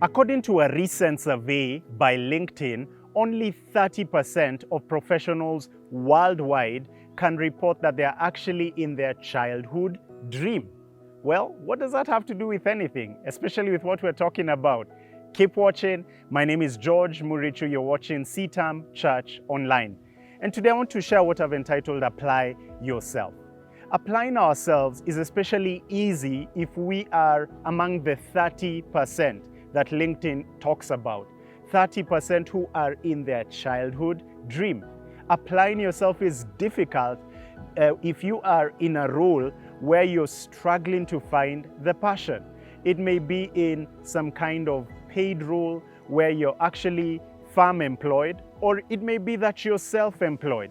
According to a recent survey by LinkedIn, only 30% of professionals worldwide can report that they are actually in their childhood dream. Well, what does that have to do with anything, especially with what we're talking about? Keep watching. My name is George Murichu. You're watching CITAM Church Online. And today I want to share what I've entitled Apply Yourself. Applying ourselves is especially easy if we are among the 30% that LinkedIn talks about. 30% who are in their childhood dream. Applying yourself is difficult if you are in a role where you're struggling to find the passion. It may be in some kind of paid role where you're actually farm employed, or it may be that you're self-employed.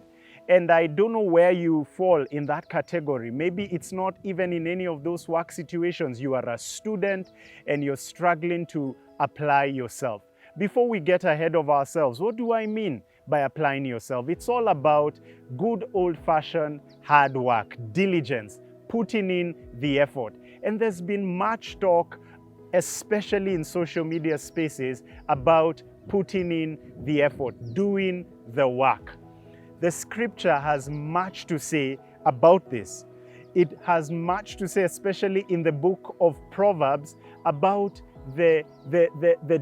And I don't know where you fall in that category. Maybe it's not even in any of those work situations. You are a student and you're struggling to apply yourself. Before we get ahead of ourselves, what do I mean by applying yourself? It's all about good old-fashioned hard work, diligence, putting in the effort. And there's been much talk, especially in social media spaces, about putting in the effort, doing the work. The scripture has much to say about this. It has much to say, especially in the book of Proverbs, about the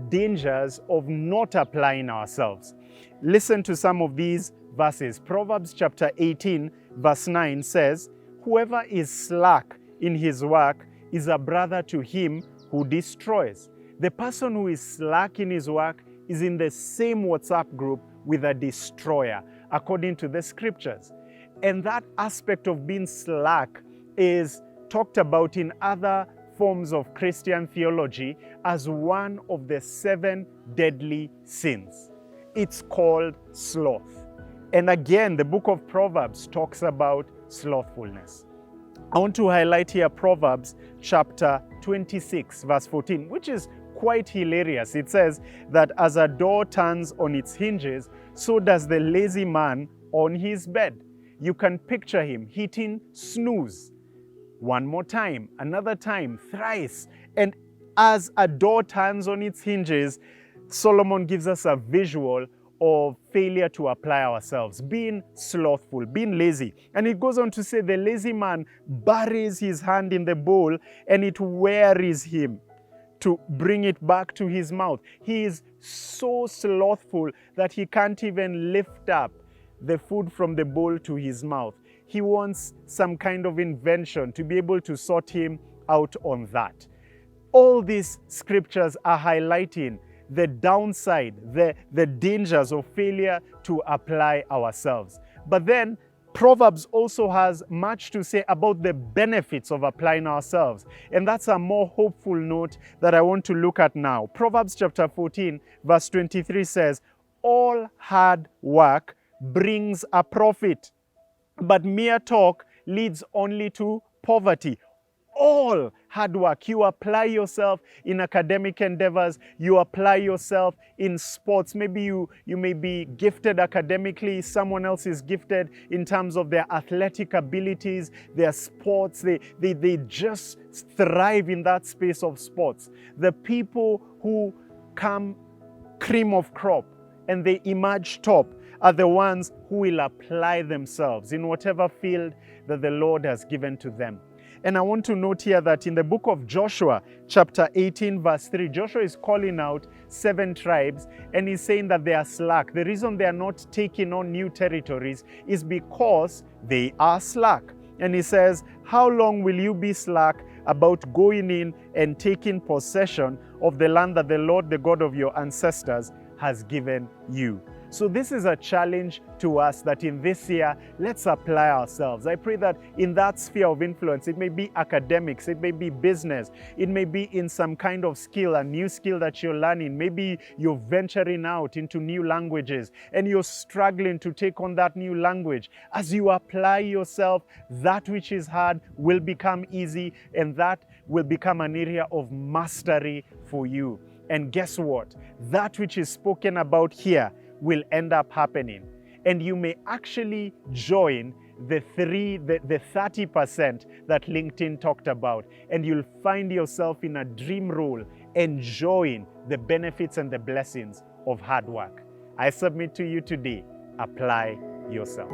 dangers of not applying ourselves. Listen to some of these verses. Proverbs chapter 18, verse 9 says, "Whoever is slack in his work is a brother to him who destroys." The person who is slack in his work is in the same WhatsApp group with a destroyer, according to the scriptures. And that aspect of being slack is talked about in other forms of Christian theology as one of the 7 deadly sins. It's called sloth. And again, the book of Proverbs talks about slothfulness. I want to highlight here Proverbs chapter 26, verse 14, which is quite hilarious. It says that as a door turns on its hinges, so does the lazy man on his bed. You can picture him hitting snooze. One more time, another time, thrice. And as a door turns on its hinges, Solomon gives us a visual of failure to apply ourselves, being slothful, being lazy. And it goes on to say the lazy man buries his hand in the bowl and it wearies him to bring it back to his mouth. He is so slothful that he can't even lift up the food from the bowl to his mouth. He wants some kind of invention to be able to sort him out on that. All these scriptures are highlighting the downside, the dangers of failure to apply ourselves. But then Proverbs also has much to say about the benefits of applying ourselves. And that's a more hopeful note that I want to look at now. Proverbs chapter 14, verse 23 says, "All hard work brings a profit, but mere talk leads only to poverty." All hard work. You apply yourself in academic endeavors. You apply yourself in sports. Maybe you may be gifted academically. Someone else is gifted in terms of their athletic abilities, their sports. They just thrive in that space of sports. The people who come cream of crop and they emerge top are the ones who will apply themselves in whatever field that the Lord has given to them. And I want to note here that in the book of Joshua, chapter 18, verse 3, Joshua is calling out 7 tribes and he's saying that they are slack. The reason they are not taking on new territories is because they are slack. And he says, "How long will you be slack about going in and taking possession of the land that the Lord, the God of your ancestors, has given you?" So this is a challenge to us that in this year, let's apply ourselves. I pray that in that sphere of influence, it may be academics, it may be business, it may be in some kind of skill, a new skill that you're learning. Maybe you're venturing out into new languages and you're struggling to take on that new language. As you apply yourself, that which is hard will become easy, and that will become an area of mastery for you. And guess what? That which is spoken about here will end up happening. And you may actually join the 30% that LinkedIn talked about, and you'll find yourself in a dream role enjoying the benefits and the blessings of hard work. I submit to you today, apply yourself.